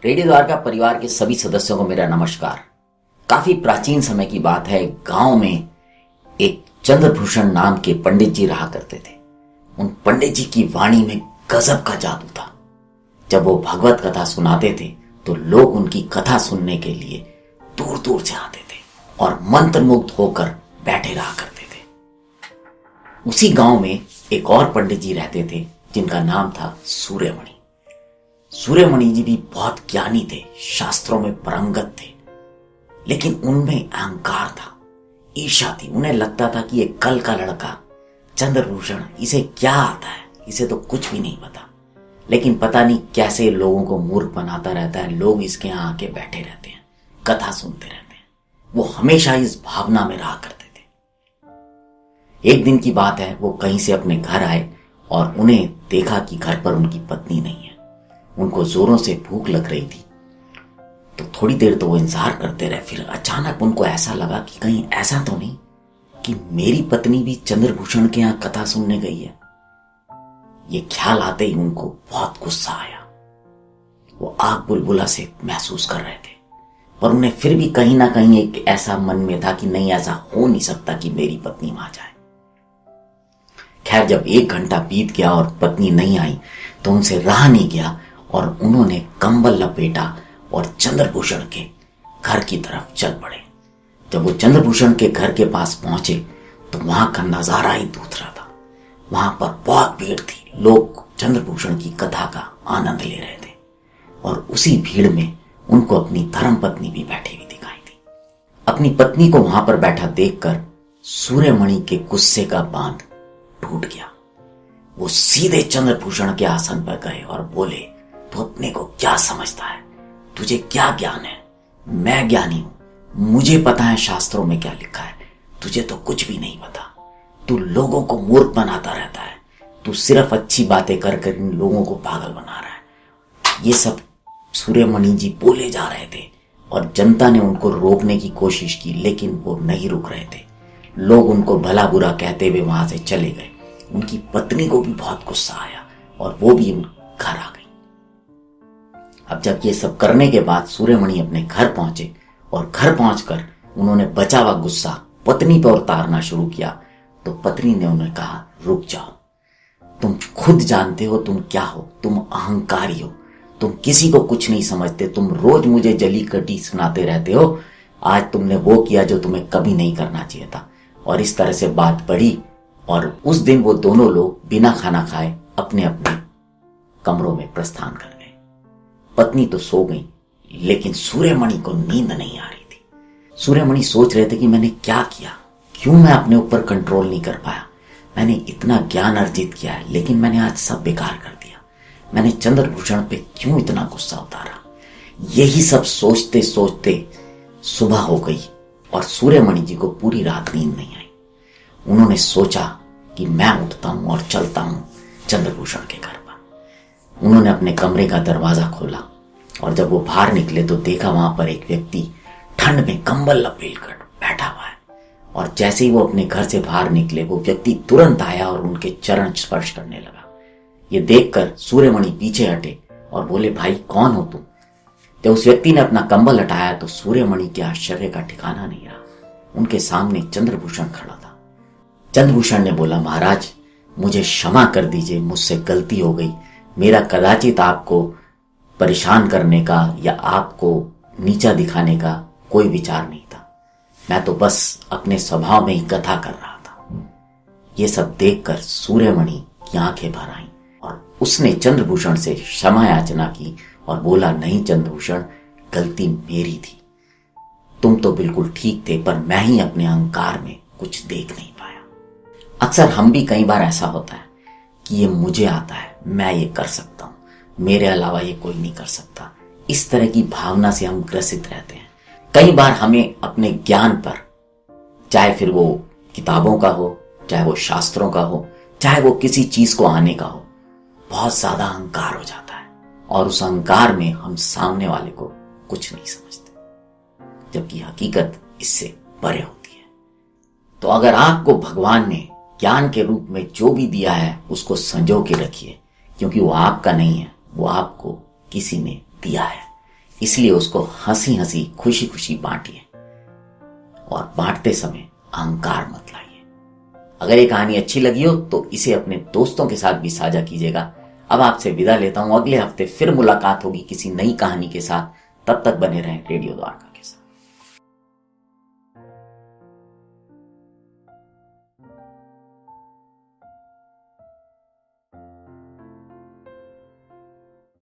Radio Dwarka परिवार के सभी सदस्यों को मेरा नमस्कार। काफी प्राचीन समय की बात है। गांव में एक चंद्रभूषण नाम के पंडित जी रहा करते थे। उन पंडित जी की वाणी में गजब का जादू था। जब वो भगवत कथा सुनाते थे तो लोग उनकी कथा सुनने के लिए दूर दूर से आते थे और मंत्रमुग्ध होकर बैठे रहा करते थे। उसी गांव में एक और पंडित जी रहते थे जिनका नाम था सूर्यमणि। सूर्यमणि जी भी बहुत ज्ञानी थे, शास्त्रों में पारंगत थे, लेकिन उनमें अहंकार था, ईर्ष्या थी। उन्हें लगता था कि ये कल का लड़का चंद्रभूषण, इसे क्या आता है, इसे तो कुछ भी नहीं पता, लेकिन पता नहीं कैसे लोगों को मूर्ख बनाता रहता है। लोग इसके यहाँ आके बैठे रहते हैं, कथा सुनते रहते हैं। वो हमेशा इस भावना में रहा करते थे। एक दिन की बात है, वो कहीं से अपने घर आए और उन्हें देखा कि घर पर उनकी पत्नी नहीं है। उनको जोरों से भूख लग रही थी, तो थोड़ी देर तो वो इंतजार करते रहे। फिर अचानक उनको ऐसा लगा कि कहीं ऐसा तो नहीं कि मेरी पत्नी भी चंद्रभूषण के यहाँ कथा सुनने गई है। ये ख्याल आते ही उनको बहुत गुस्सा आया। वो आग बुलबुला से महसूस कर रहे थे, पर उन्हें फिर भी कहीं ना कहीं एक ऐसा मन में था कि नहीं, ऐसा हो नहीं सकता कि मेरी पत्नी वहां जाए। खैर, जब 1 घंटा बीत गया और पत्नी नहीं आई तो उनसे रहा नहीं गया और उन्होंने कंबल लपेटा और चंद्रभूषण के घर की तरफ चल पड़े। जब वो चंद्रभूषण के घर के पास पहुंचे तो वहां का नजारा ही दूसरा था। वहां पर बहुत भीड़ थी, लोग चंद्रभूषण की कथा का आनंद ले रहे थे और उसी भीड़ में उनको अपनी धर्मपत्नी भी बैठी हुई दिखाई दी। अपनी पत्नी को वहां पर बैठा देखकर सूर्यमणि के गुस्से का बांध टूट गया। वो सीधे चंद्रभूषण के आसन पर गए और बोले, तू अपने को क्या समझता है? तुझे क्या ज्ञान है? मैं ज्ञानी हूं, मुझे पता है शास्त्रों में क्या लिखा है, तुझे तो कुछ भी नहीं पता। तू लोगों को मूर्ख बनाता रहता है, तू सिर्फ अच्छी बातें कर कर इन लोगों को पागल बना रहा है। ये सब सूर्यमणि जी बोले जा रहे थे और जनता ने उनको रोकने की कोशिश की, लेकिन वो नहीं रुक रहे थे। लोग उनको भला बुरा कहते हुए वहां से चले गए। उनकी पत्नी को भी बहुत गुस्सा आया और वो भी घर आ गई। अब जब ये सब करने के बाद सूर्यमणि अपने घर पहुंचे और घर पहुंचकर उन्होंने बचा हुआ गुस्सा पत्नी पर उतारना शुरू किया, तो पत्नी ने उन्हें कहा, रुक जाओ, तुम खुद जानते हो तुम क्या हो, तुम अहंकारी हो, तुम किसी को कुछ नहीं समझते, तुम रोज मुझे जली कटी सुनाते रहते हो। आज तुमने वो किया जो तुम्हें कभी नहीं करना चाहिए था। और इस तरह से बात बढ़ी और उस दिन वो दोनों लोग बिना खाना खाए अपने अपने कमरों में प्रस्थान कर गए। पत्नी तो सो गई, लेकिन सूर्यमणि को नींद नहीं आ रही थी। सूर्यमणि सोच रहे थे कि मैंने क्या किया, क्यों मैं अपने ऊपर कंट्रोल नहीं कर पाया। मैंने इतना ज्ञान अर्जित किया है, लेकिन मैंने आज सब बेकार कर दिया। मैंने चंद्रभूषण पे क्यों इतना गुस्सा उतारा। यही सब सोचते सोचते सुबह हो गई और सूर्यमणि जी को पूरी रात नींद नहीं आई। उन्होंने सोचा कि मैं उठता हूं और चलता हूं चंद्रभूषण के घर पर। उन्होंने अपने कमरे का दरवाजा खोला और जब वो बाहर निकले तो देखा वहां पर एक व्यक्ति ठंड में कंबल लपेटकर बैठा हुआ है। और जैसे ही वो अपने घर से बाहर निकले, वो व्यक्ति तुरंत आया और उनके चरण स्पर्श करने लगा। ये देखकर सूर्यमणि पीछे हटे और बोले, भाई कौन हो तुम? जब उस व्यक्ति ने अपना कंबल हटाया तो सूर्यमणि के आश्चर्य का ठिकाना नहीं रहा। उनके सामने चंद्रभूषण खड़ा था। चंद्रभूषण ने बोला, महाराज मुझे क्षमा कर दीजिए, मुझसे गलती हो गई। मेरा कदाचित आपको परेशान करने का या आपको नीचा दिखाने का कोई विचार नहीं था। मैं तो बस अपने स्वभाव में ही कथा कर रहा था। ये सब देखकर सूर्यमणि की आंखें भर आईं और उसने चंद्रभूषण से क्षमा याचना की और बोला, नहीं चंद्रभूषण, गलती मेरी थी। तुम तो बिल्कुल ठीक थे, पर मैं ही अपने अहंकार में कुछ देख नहीं पाया। अक्सर हम भी कई बार ऐसा होता है कि ये मुझे आता है, मैं ये कर सकता हूं, मेरे अलावा ये कोई नहीं कर सकता। इस तरह की भावना से हम ग्रसित रहते हैं। कई बार हमें अपने ज्ञान पर, चाहे फिर वो किताबों का हो, चाहे वो शास्त्रों का हो, चाहे वो किसी चीज को आने का हो, बहुत ज्यादा अहंकार हो जाता है और उस अहंकार में हम सामने वाले को कुछ नहीं समझते, जबकि हकीकत इससे परे होती है। तो अगर आपको भगवान ने ज्ञान के रूप में जो भी दिया है उसको संजो के रखिए, क्योंकि वो आपका नहीं है, वो आपको किसी ने दिया है। इसलिए उसको हंसी हंसी खुशी खुशी बांटिए, और बांटते समय अहंकार मत लाइए। अगर ये कहानी अच्छी लगी हो तो इसे अपने दोस्तों के साथ भी साझा कीजिएगा। अब आपसे विदा लेता हूं, अगले हफ्ते फिर मुलाकात होगी किसी नई कहानी के साथ। तब तक बने रहें रेडियो द्वारका।